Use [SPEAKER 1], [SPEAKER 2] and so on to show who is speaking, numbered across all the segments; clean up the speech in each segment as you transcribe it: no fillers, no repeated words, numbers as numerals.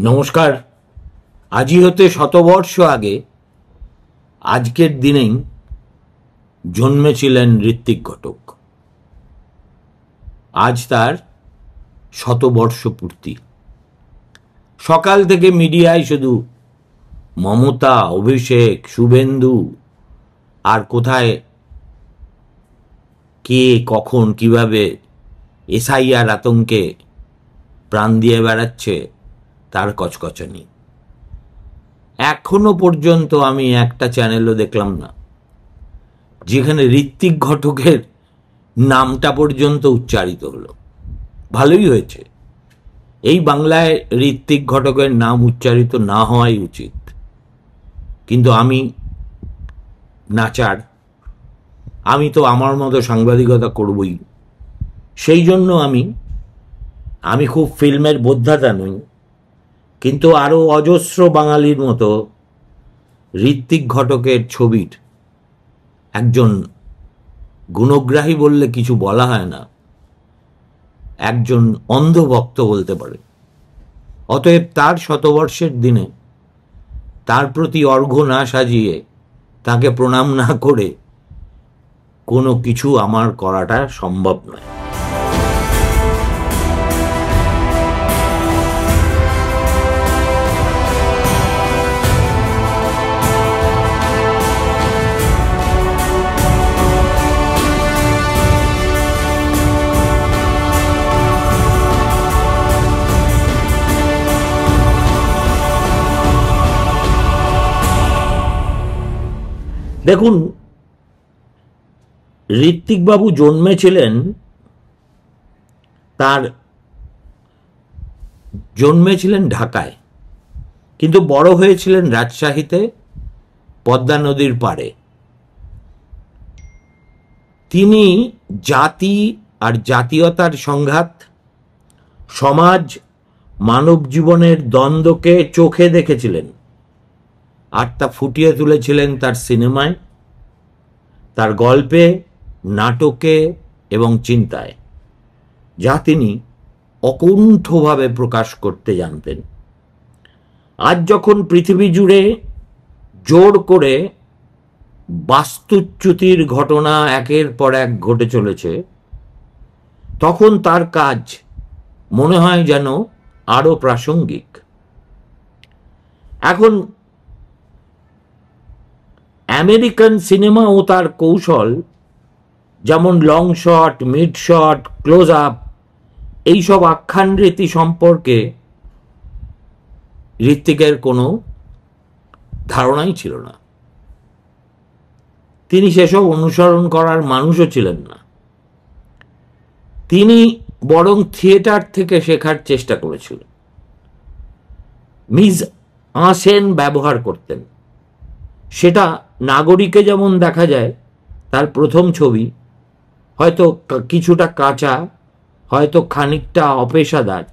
[SPEAKER 1] নমস্কার। আজই হতে শতবর্ষ আগে আজকের দিনেই জন্মেছিলেন ঋত্বিক ঘটক। আজ তার শতবর্ষ পূর্তি। সকাল থেকে মিডিয়ায় শুধু মমতা, অভিষেক, শুভেন্দু আর কোথায় কে কখন কিভাবে এসআইআর আতঙ্কে প্রাণ দিয়ে বেড়াচ্ছে তার কচকচানি। এখনো পর্যন্ত আমি একটা চ্যানেলও দেখলাম না যেখানে ঋত্বিক ঘটকের নামটা পর্যন্ত উচ্চারিত হলো। ভালোই হয়েছে, এই বাংলায় ঋত্বিক ঘটকের নাম উচ্চারিত না হওয়াই উচিত, কিন্তু আমি নাচার, আমি তো আমার মতো সাংবাদিকতা করবই। সেই জন্য আমি খুব ফিল্মের বোদ্ধাতা নই, কিন্তু আরও অজস্র বাঙালির মতো ঋত্বিক ঘটকের ছবির একজন গুণগ্রাহী বললে কিছু বলা হয় না, একজন অন্ধভক্ত বলতে পারে। অতএব তার শতবর্ষের দিনে তার প্রতি অর্ঘ্য না সাজিয়ে, তাকে প্রণাম না করে কোনো কিছু আমার করাটা সম্ভব নয়। দেখুন, ঋত্বিকবাবু জন্মেছিলেন ঢাকায়, কিন্তু বড় হয়েছিলেন রাজশাহীতে, পদ্মা নদীর পাড়ে। তিনি জাতি আর জাতীয়তার সংঘাত, সমাজ মানব জীবনের দ্বন্দ্বকে চোখে দেখেছিলেন, আর তা ফুটিয়ে তুলেছিলেন তার সিনেমায়, তার গল্পে, নাটকে এবং চিন্তায়, যা তিনি অকুণ্ঠভাবে প্রকাশ করতে জানতেন। আজ যখন পৃথিবী জুড়ে জোর করে বাস্তুচ্যুতির ঘটনা একের পর এক ঘটে চলেছে, তখন তার কাজ মনে হয় যেন আরো প্রাসঙ্গিক। এখন আমেরিকান সিনেমা ও তার কৌশল, যেমন long shot, mid shot, close up, এইসব আখ্যান রীতি সম্পর্কে ঋত্বিকের কোনো ধারণাই ছিল না। তিনি সেসব অনুসরণ করার মানুষও ছিলেন না। তিনি বরং থিয়েটার থেকে শেখার চেষ্টা করেছিলেন। মিজ আঁসেন ব্যবহার করতেন। সেটা নাগরিকে যেমন দেখা যায়, তার প্রথম ছবি হয়তো কিছুটা কাঁচা, হয়তো খানিকটা অপেশাদার,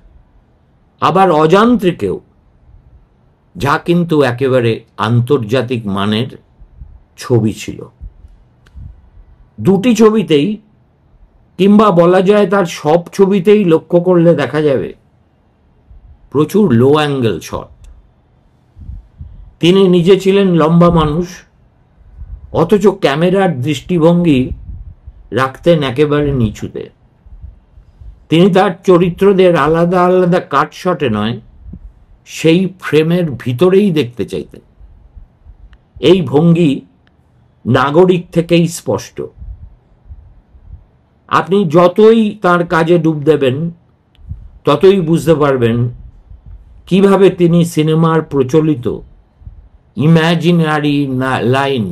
[SPEAKER 1] আবার অযান্ত্রিকেও, যা কিন্তু একেবারে আন্তর্জাতিক মানের ছবি ছিল। দুটি ছবিতেই, কিংবা বলা যায় তার সব ছবিতেই লক্ষ্য করলে দেখা যাবে প্রচুর লো অ্যাঙ্গেল শট। তিনি নিজে ছিলেন লম্বা মানুষ, অথচ ক্যামেরার দৃষ্টিভঙ্গি রাখতেন একেবারে নিচুতে। তিনি তার চরিত্রদের আলাদা আলাদা কাট শটে নয়, সেই ফ্রেমের ভিতরেই দেখতে চাইতেন। এই ভঙ্গি নাগরিক থেকেই স্পষ্ট। আপনি যতই তার কাজে ডুব দেবেন, ততই বুঝতে পারবেন কিভাবে তিনি সিনেমার প্রচলিত ইম্যাজিনারি লাইন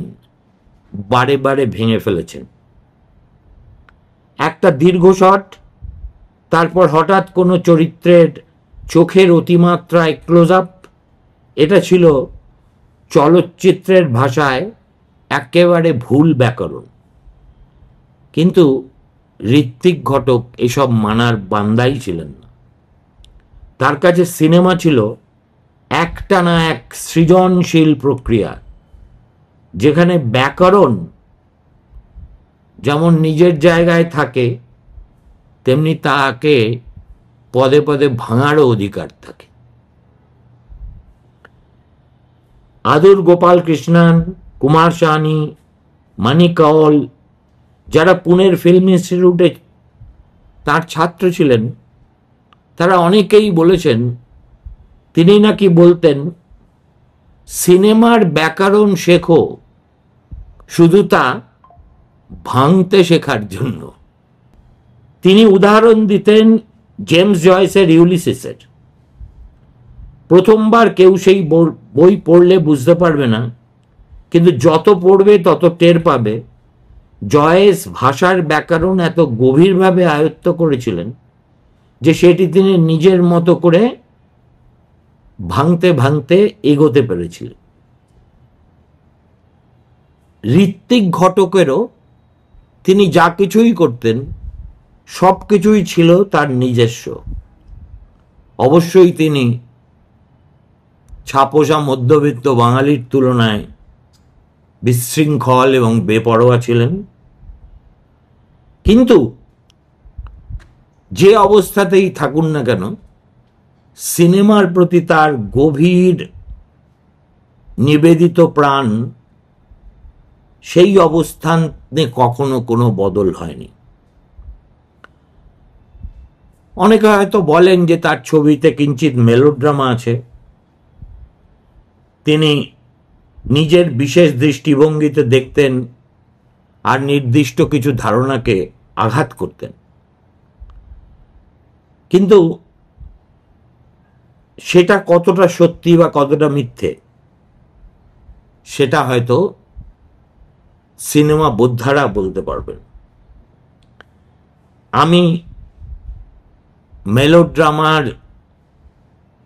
[SPEAKER 1] বারে বারে ভেঙে ফেলেছেন। একটা দীর্ঘ শট, তারপর হঠাৎ কোনো চরিত্রের চোখের অতিমাত্রায় ক্লোজ আপ, এটা ছিল চলচ্চিত্রের ভাষায় একেবারে ভুল ব্যাকরণ। কিন্তু ঋত্বিক ঘটক এসব মানার বান্দাই ছিলেন না। তার কাছে সিনেমা ছিল একটা না এক সৃজনশীল প্রক্রিয়া, যেখানে ব্যাকরণ যেমন নিজের জায়গায় থাকে, তেমনি তাকে পদে পদে ভাঙারও অধিকার থাকে। আদুর গোপাল কৃষ্ণন, কুমার সাহানি, মানি কাওল, যারা পুনের ফিল্ম ইনস্টিটিউটে তার ছাত্র ছিলেন, তারা অনেকেই বলেছেন তিনি নাকি বলতেন, সিনেমার ব্যাকরণ শেখো শুধু তা ভাঙতে শেখার জন্য। তিনি উদাহরণ দিতেন জেমস জয়েসের ইউলিসিসের। প্রথমবার কেউ সেই বই পড়লে বুঝতে পারবে না, কিন্তু যত পড়বে তত টের পাবে জয়েস ভাষার ব্যাকরণ এত গভীরভাবে আয়ত্ত করেছিলেন যে সেটি তিনি নিজের মতো করে ভাঙতে ভাঙতে এগোতে পেরেছিলেন। ঋত্বিক ঘটকেরও তিনি যা কিছুই করতেন সব কিছুই ছিল তার নিজস্ব। অবশ্যই তিনি ছাপোষা মধ্যবিত্ত বাঙালির তুলনায় বিশৃঙ্খল এবং বেপরোয়া ছিলেন, কিন্তু যে অবস্থাতেই থাকুন না কেন সিনেমার প্রতি তার গভীর নিবেদিত প্রাণ, সেই অবস্থানে কখনো কোনো বদল হয়নি। অনেকে হয়তো বলেন যে তার ছবিতে কিঞ্চিত মেলোড্রামা আছে, তিনি নিজের বিশেষ দৃষ্টিভঙ্গিতে দেখতেন আর নির্দিষ্ট কিছু ধারণাকে আঘাত করতেন, কিন্তু সেটা কতটা সত্যি বা কতটা মিথ্যে সেটা হয়তো সিনেমা বোদ্ধারা বলতে পারবেন। আমি মেলোড্রামার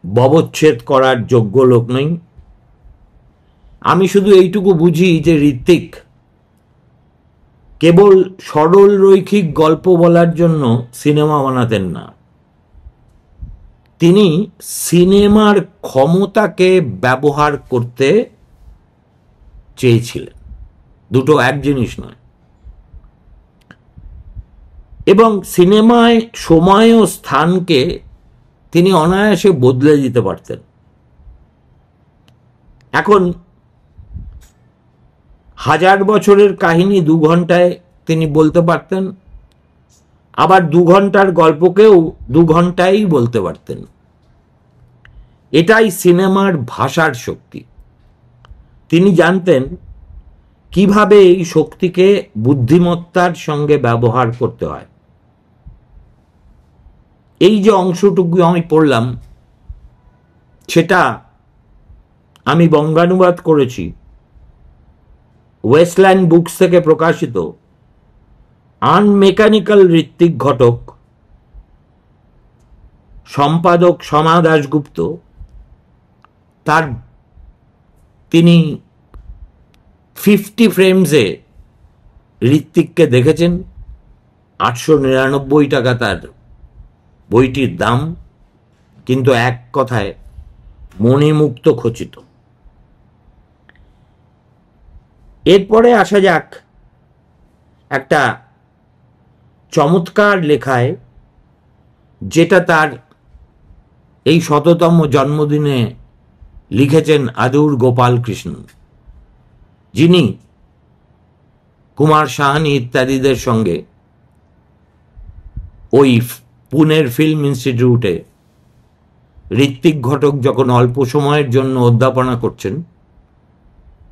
[SPEAKER 1] ব্যবচ্ছেদ করার যোগ্য লোক নই। আমি শুধু এইটুকু বুঝি যে ঋত্বিক কেবল সরল রৈখিক গল্প বলার জন্য সিনেমা বানাতেন না, তিনি সিনেমার ক্ষমতাকে ব্যবহার করতে চেয়েছিলেন। দুটো এক জিনিস নয়। এবং সিনেমায় সময় ও স্থানকে তিনি অনায়াসে বদলে দিতে পারতেন। এখন 1000 বছরের কাহিনী 2 ঘন্টায় তিনি বলতে পারতেন, আবার 2 ঘন্টার গল্পকেও 2 ঘন্টায় বলতে পারতেন। এটাই সিনেমার ভাষার শক্তি। তিনি জানতেন কিভাবে এই শক্তিকে বুদ্ধিমত্তার সঙ্গে ব্যবহার করতে হয়। এই যে অংশটুকু আমি পড়লাম সেটা আমি বঙ্গানুবাদ করেছি ওয়েস্টল্যান্ড বুকস থেকে প্রকাশিত আনমেকানিক্যাল ঋত্বিক ঘটক, সম্পাদক সমা দাশগুপ্ত। তিনি 50 ফ্রেমসে ঋত্বিককে দেখেছেন। 899 টাকা তার বইটির দাম, কিন্তু এক কথায় মণিমুক্ত খচিত। এরপরে আসা যাক একটা চমৎকার লেখায়, যেটা তার এই 100তম জন্মদিনে লিখেছেন আদুর গোপাল কৃষ্ণ, যিনি কুমার সাহানি ইত্যাদিদের সঙ্গে ওই পুনের ফিল্ম ইনস্টিটিউটে ঋত্বিক ঘটক যখন অল্প সময়ের জন্য অধ্যাপনা করছেন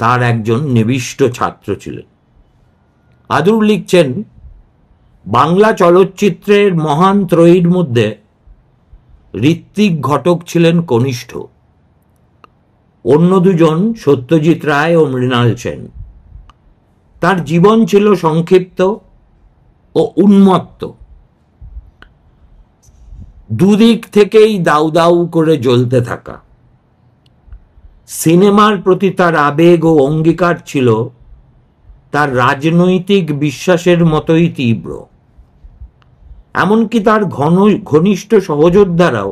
[SPEAKER 1] তার একজন নিবিষ্ট ছাত্র ছিলেন। আদুর লিখছেন, বাংলা চলচ্চিত্রের মহান ত্রয়ীর মধ্যে ঋত্বিক ঘটক ছিলেন কনিষ্ঠ। অন্য দুজন সত্যজিৎ রায় ও মৃণাল সেন। তার জীবন ছিল সংক্ষিপ্ত ও উন্মত্ত, দুদিক থেকেই দাউ দাউ করে জ্বলতে থাকা। সিনেমার প্রতি তার আবেগ ও অঙ্গীকার ছিল তার রাজনৈতিক বিশ্বাসের মতোই তীব্র। এমনকি তার ঘনিষ্ঠ সহযোদ্ধারাও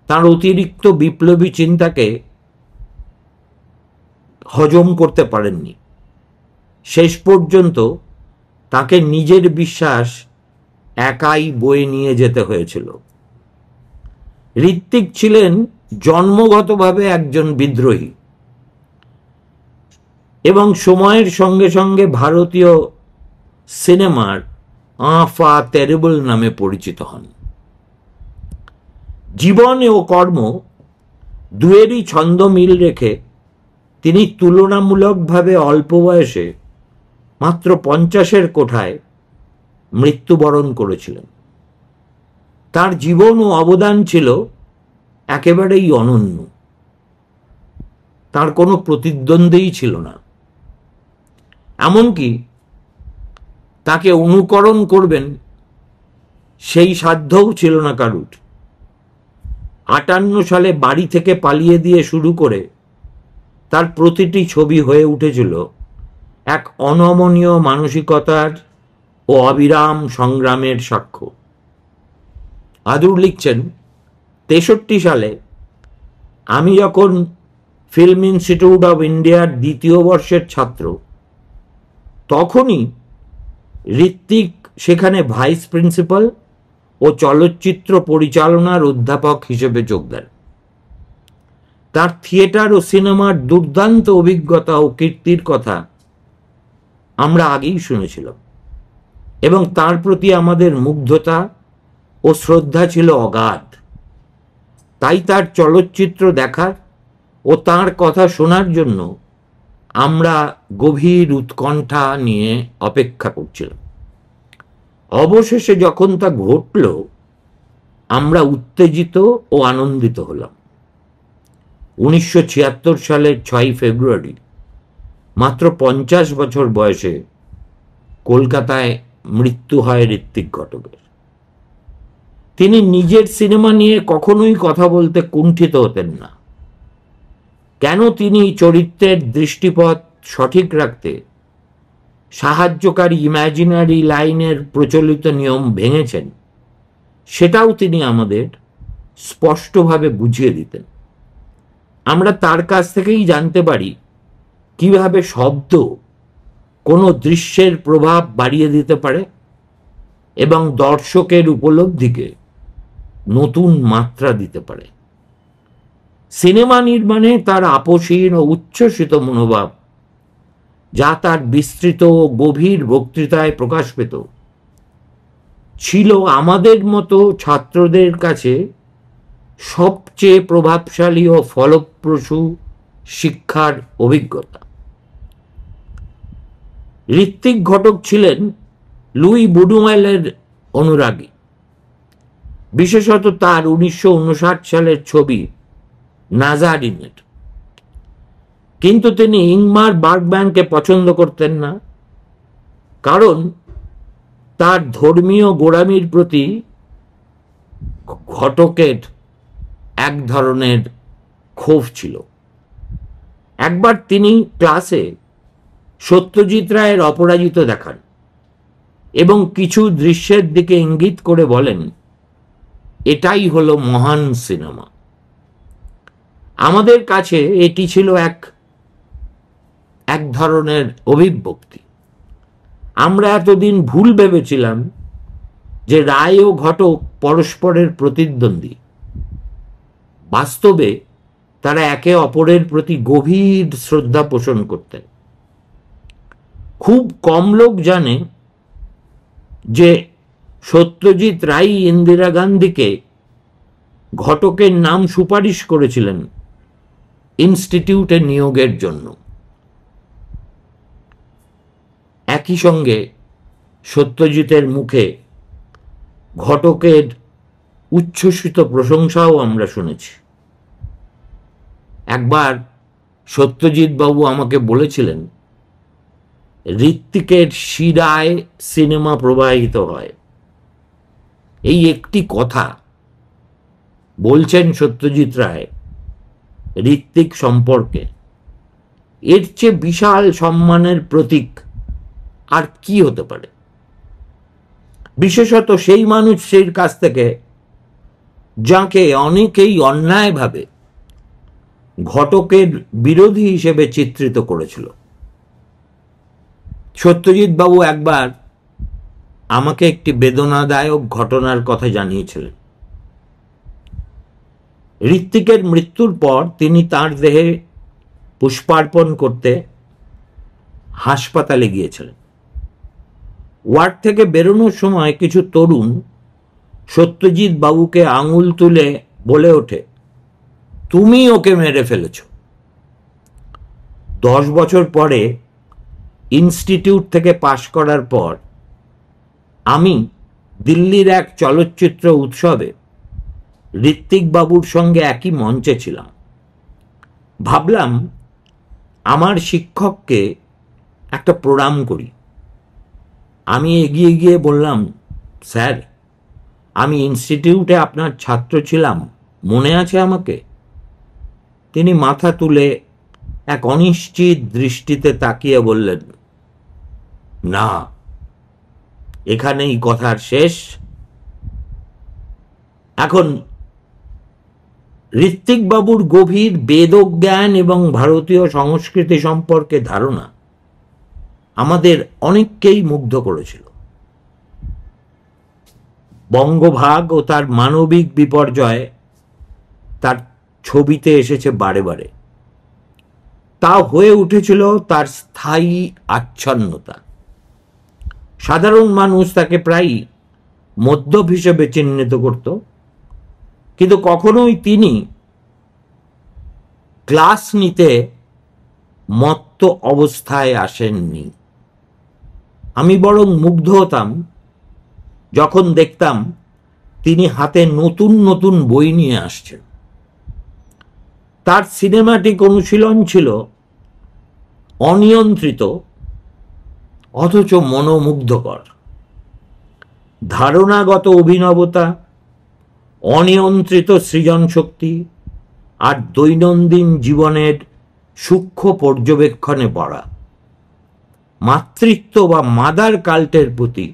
[SPEAKER 1] তার অতিরিক্ত বিপ্লবী চিন্তাকে হজম করতে পারেননি। শেষ পর্যন্ত তাকে নিজের বিশ্বাস একাই বয়ে নিয়ে যেতে হয়েছিল। ঋত্বিক ছিলেন জন্মগতভাবে একজন বিদ্রোহী এবং সময়ের সঙ্গে সঙ্গে ভারতীয় সিনেমার আফা টেরিবল নামে পরিচিত হন। জীবন ও কর্ম দুয়েরই ছন্দ মিল রেখে তিনি তুলনামূলকভাবে অল্প বয়সে মাত্র 50-এর কোঠায় মৃত্যুবরণ করেছিলেন। তার জীবন ও অবদান ছিল একেবারেই অনন্য। তার কোনো প্রতিদ্বন্দ্বী ছিল না, এমনকি তাকে অনুকরণ করবেন সেই সাধ্যও ছিল না কারুর। 58 সালে বাড়ি থেকে পালিয়ে দিয়ে শুরু করে তার প্রতিটি ছবি হয়ে উঠেছিল এক অনমনীয় মানসিকতার ও অবিরাম সংগ্রামের সাক্ষ্য। আদুর লিখছেন, 63 সালে আমি যখন ফিল্ম ইনস্টিটিউট অব ইন্ডিয়ার 2য় বর্ষের ছাত্র, তখনই ঋত্বিক সেখানে ভাইস প্রিন্সিপাল ও চলচ্চিত্র পরিচালনার অধ্যাপক হিসেবে যোগ দেন। তার থিয়েটার ও সিনেমার দুর্দান্ত অভিজ্ঞতা ও কীর্তির কথা আমরা আগেই শুনেছিলাম এবং তার প্রতি আমাদের মুগ্ধতা ও শ্রদ্ধা ছিল অগাধ। তাই তার চলচ্চিত্র দেখার ও তার কথা শোনার জন্য আমরা গভীর উৎকণ্ঠা নিয়ে অপেক্ষা করছিলাম। অবশেষে যখন তা ঘটল, আমরা উত্তেজিত ও আনন্দিত হলাম। 1976 সালের 6 ফেব্রুয়ারি মাত্র 50 বছর বয়সে কলকাতায় মৃত্যু হয় ঋত্বিক ঘটকের। তিনি নিজের সিনেমা নিয়ে কখনোই কথা বলতে কুণ্ঠিত হতেন না। কেন তিনি চরিত্রের দৃষ্টিপথ সঠিক রাখতে সাহায্যকারী ইমাজিনারি লাইনের প্রচলিত নিয়ম ভেঙেছেন, সেটাও তিনি আমাদের স্পষ্টভাবে বুঝিয়ে দিতেন। আমরা তার কাছ থেকেই জানতে পারি কিভাবে শব্দ কোনো দৃশ্যের প্রভাব বাড়িয়ে দিতে পারে এবং দর্শকের উপলব্ধিকে নতুন মাত্রা দিতে পারে। সিনেমা নির্মাণে তার আপসীন ও উচ্ছ্বসিত মনোভাব, যা তার বিস্তৃত ও গভীর বক্তৃতায় প্রকাশ পেত, ছিল আমাদের মতো ছাত্রদের কাছে সবচেয়ে প্রভাবশালী ও ফলপ্রসূ শিক্ষার অভিজ্ঞতা। ঋত্বিক ঘটক ছিলেন লুই বুডুয়েলের অনুরাগী, বিশেষত তার 1959 সালের ছবি নাজারিনের। কিন্তু তিনি ইংমার বার্গম্যানকে পছন্দ করতেন না, কারণ তার ধর্মীয় গোঁড়ামির প্রতি ঘটকের এক ধরনের ক্ষোভ ছিল। একবার তিনি ক্লাসে সত্যজিৎ রায়ের অপরাজিত দেখান এবং কিছু দৃশ্যের দিকে ইঙ্গিত করে বলেন, এটাই হলো মহান সিনেমা। আমাদের কাছে এটি ছিল এক ধরনের অভিব্যক্তি। আমরা এতদিন ভুল ভেবেছিলাম যে রায় ও ঘটক পরস্পরের প্রতিদ্বন্দ্বী। বাস্তবে তারা একে অপরের প্রতি গভীর শ্রদ্ধা পোষণ করতেন। খুব কম লোক জানে যে সত্যজিৎ রায় ইন্দিরা গান্ধীকে ঘটকের নাম সুপারিশ করেছিলেন ইনস্টিটিউটে নিয়োগের জন্য। একই সঙ্গে সত্যজিতের মুখে ঘটকের উচ্ছ্বসিত প্রশংসাও আমরা শুনেছি। একবার সত্যজিৎ বাবু আমাকে বলেছিলেন, ঋত্বিকের শিরায় সিনেমা প্রবাহিত হয়। এই একটি কথা বলছেন সত্যজিৎ রায় ঋত্বিক সম্পর্কে, এর চেয়ে বিশাল সম্মানের প্রতীক আর কি হতে পারে? বিশেষত সেই মানুষের কাছ থেকে যাকে অনেকেই অন্যায়ভাবে ঘটকের বিরোধী হিসেবে চিত্রিত করেছিল। সত্যজিৎ বাবু একবার আমাকে একটি বেদনাদায়ক ঘটনার কথা জানিয়েছিলেন। ঋত্বিকের মৃত্যুর পর তিনি তার দেহে পুষ্পার্পণ করতে হাসপাতালে গিয়েছিলেন। ওয়ার্ড থেকে বেরোনোর সময় কিছু তরুণ সত্যজিৎ বাবুকে আঙুল তুলে বলে ওঠে, তুমি ওকে মেরে ফেলেছ। 10 বছর পরে ইনস্টিটিউট থেকে পাশ করার পর আমি দিল্লির এক চলচ্চিত্র উৎসবে ঋত্বিক বাবুর সঙ্গে একই মঞ্চে ছিলাম। ভাবলাম আমার শিক্ষককে একটা প্রণাম করি। আমি এগিয়ে গিয়ে বললাম, স্যার, আমি ইনস্টিটিউটে আপনার ছাত্র ছিলাম, মনে আছে আমাকে? তিনি মাথা তুলে এক অনিশ্চিত দৃষ্টিতে তাকিয়ে বললেন, না, এখানেই কথার শেষ। এখন ঋত্বিক বাবুর গভীর বেদজ্ঞান এবং ভারতীয় সংস্কৃতি সম্পর্কে ধারণা আমাদের অনেককেই মুগ্ধ করেছিল। বঙ্গভাগ ও তার মানবিক বিপর্যয় তার ছবিতে এসেছে বারে বারে। তা হয়ে উঠেছিল তার স্থায়ী আচ্ছন্নতা। সাধারণ মানুষ তাকে প্রায় মদ্যপ হিসেবে চিহ্নিত করত, কিন্তু কখনোই তিনি ক্লাস নিতে মত্ত অবস্থায় আসেননি। আমি বরং মুগ্ধ হতাম যখন দেখতাম তিনি হাতে নতুন নতুন বই নিয়ে আসছেন। তার সিনেমাটিক অনুশীলন ছিল অনিয়ন্ত্রিত অথচ মনোমুগ্ধকর। ধারণাগত অভিনবতা, অনিয়ন্ত্রিত সৃজন শক্তি আর দৈনন্দিন জীবনের সূক্ষ্ম পর্যবেক্ষণে পড়া। মাতৃত্ব বা মাদার কাল্টের প্রতি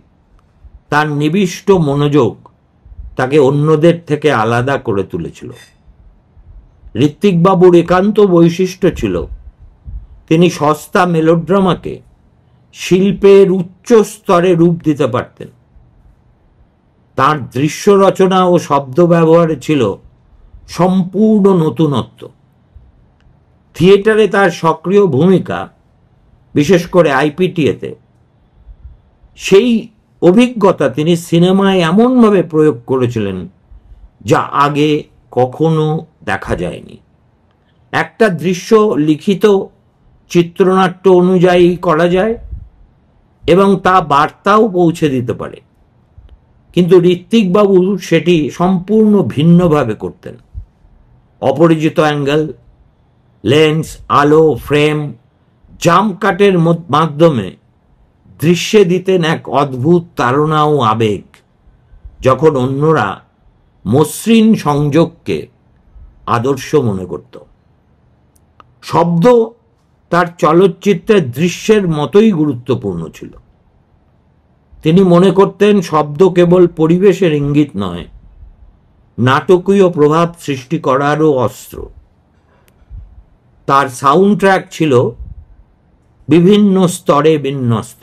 [SPEAKER 1] তার নিবিষ্ট মনোযোগ তাকে অন্যদের থেকে আলাদা করে তুলেছিল। ঋত্বিক বাবুর একান্ত বৈশিষ্ট্য ছিল তিনি সস্তা মেলোড্রামাকে শিল্পের উচ্চ স্তরে রূপ দিতে পারতেন। তার দৃশ্য রচনা ও শব্দ ব্যবহারে ছিল সম্পূর্ণ নতুনত্ব। থিয়েটারে তার সক্রিয় ভূমিকা, বিশেষ করে আইপিটিএতে, সেই অভিজ্ঞতা তিনি সিনেমায় এমনভাবে প্রয়োগ করেছিলেন যা আগে কখনো দেখা যায়নি। একটা দৃশ্য লিখিত চিত্রনাট্য অনুযায়ী করা যায় এবং তা বার্তাও পৌঁছে দিতে পারে, কিন্তু ঋত্বিক বাবু সেটি সম্পূর্ণ ভিন্নভাবে করতেন। অপরিচিত অ্যাঙ্গেল, লেন্স, আলো, ফ্রেম, জাম্প কাটের মাধ্যমে দৃশ্যে দিতেন এক অদ্ভুত তাড়না ও আবেগ, যখন অন্যরা মসৃণ সংযোগকে আদর্শ মনে করত। শব্দ তার চলচ্চিত্রের দৃশ্যের মতোই গুরুত্বপূর্ণ ছিল। তিনি মনে করতেন শব্দ কেবল পরিবেশের ইঙ্গিত নয়, নাটকীয় প্রভাব সৃষ্টি করারও অস্ত্র। তার সাউন্ড ট্র্যাক ছিল বিভিন্ন স্তরে বিন্যস্ত।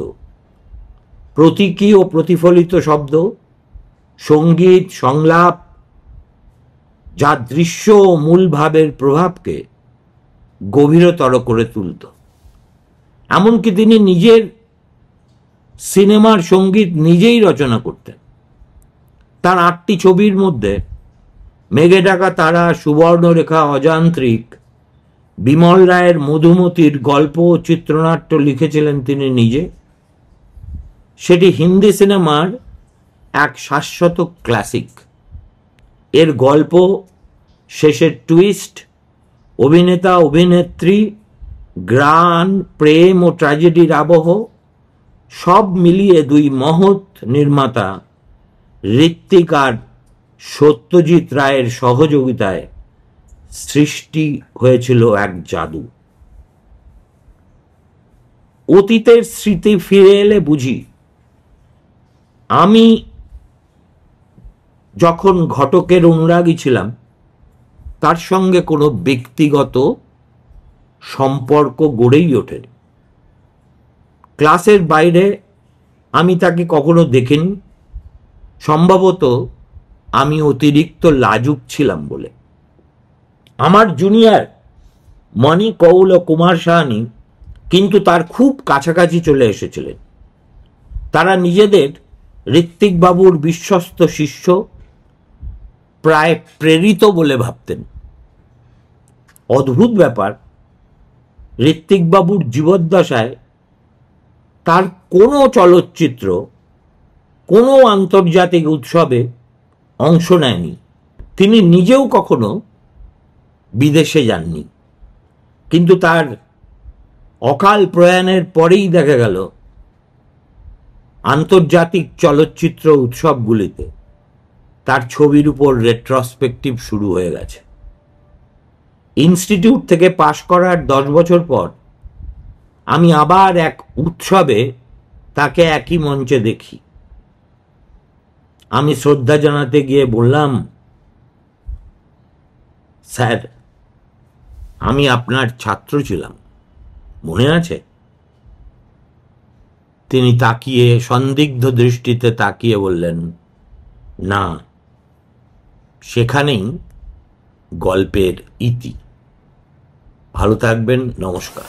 [SPEAKER 1] প্রতীকী ও প্রতিফলিত শব্দ, সঙ্গীত, সংলাপ, যা দৃশ্য ও মূল ভাবের প্রভাবকে গভীরতর করে তুলত। এমনকি তিনি নিজের সিনেমার সঙ্গীত নিজেই রচনা করতেন। তার 8টি ছবির মধ্যে মেঘে ঢাকা তারা, সুবর্ণরেখা, অযান্ত্রিক, বিমল রায়ের মধুমতির গল্প ও চিত্রনাট্য লিখেছিলেন তিনি নিজে। সেটি হিন্দি সিনেমার এক শাশ্বত ক্লাসিক। এর গল্প, শেষের টুইস্ট, অভিনেতা অভিনেত্রী, গান, প্রেম ও ট্র্যাজেডির আবহ, সব মিলিয়ে দুই মহৎ নির্মাতা ঋত্বিক আর সত্যজিৎ রায়ের সহযোগিতায় সৃষ্টি হয়েছিল এক জাদু। অতীতের স্মৃতি ফিরে এলে বুঝি আমি যখন ঘটকের অনুরাগী ছিলাম, তার সঙ্গে কোনো ব্যক্তিগত সম্পর্ক গড়েই ওঠেনি। ক্লাসের বাইরে আমি তাকে কখনো দেখিনি, সম্ভবত আমি অতিরিক্ত লাজুক ছিলাম বলে। আমার জুনিয়র মণি কৌল ও কুমার সাহানি কিন্তু তার খুব কাছাকাছি চলে এসেছিলেন। তারা নিজেদের ঋত্বিক বাবুর বিশ্বস্ত শিষ্য, প্রায় প্রেরিত বলে ভাবতেন। অদ্ভুত ব্যাপার, ঋত্বিক বাবুর জীবদ্দশায় তার কোনো চলচ্চিত্র কোনো আন্তর্জাতিক উৎসবে অংশ নেয়নি। তিনি নিজেও কখনো বিদেশে যাননি, কিন্তু তার অকাল প্রয়াণের পরেই দেখা গেল আন্তর্জাতিক চলচ্চিত্র উৎসবগুলিতে তার ছবির উপর রেট্রোস্পেক্টিভ শুরু হয়ে গেছে। ইনস্টিটিউট থেকে পাশ করার 10 বছর পর আমি আবার এক উৎসবে তাকে একই মঞ্চে দেখি। আমি শ্রদ্ধা জানাতে গিয়ে বললাম, স্যার, আমি আপনার ছাত্র ছিলাম, মনে আছে? তিনি তাকিয়ে, সন্দিগ্ধ দৃষ্টিতে তাকিয়ে বললেন, না। সেখানেই গল্পের ইতি। ভালো থাকবেন, নমস্কার।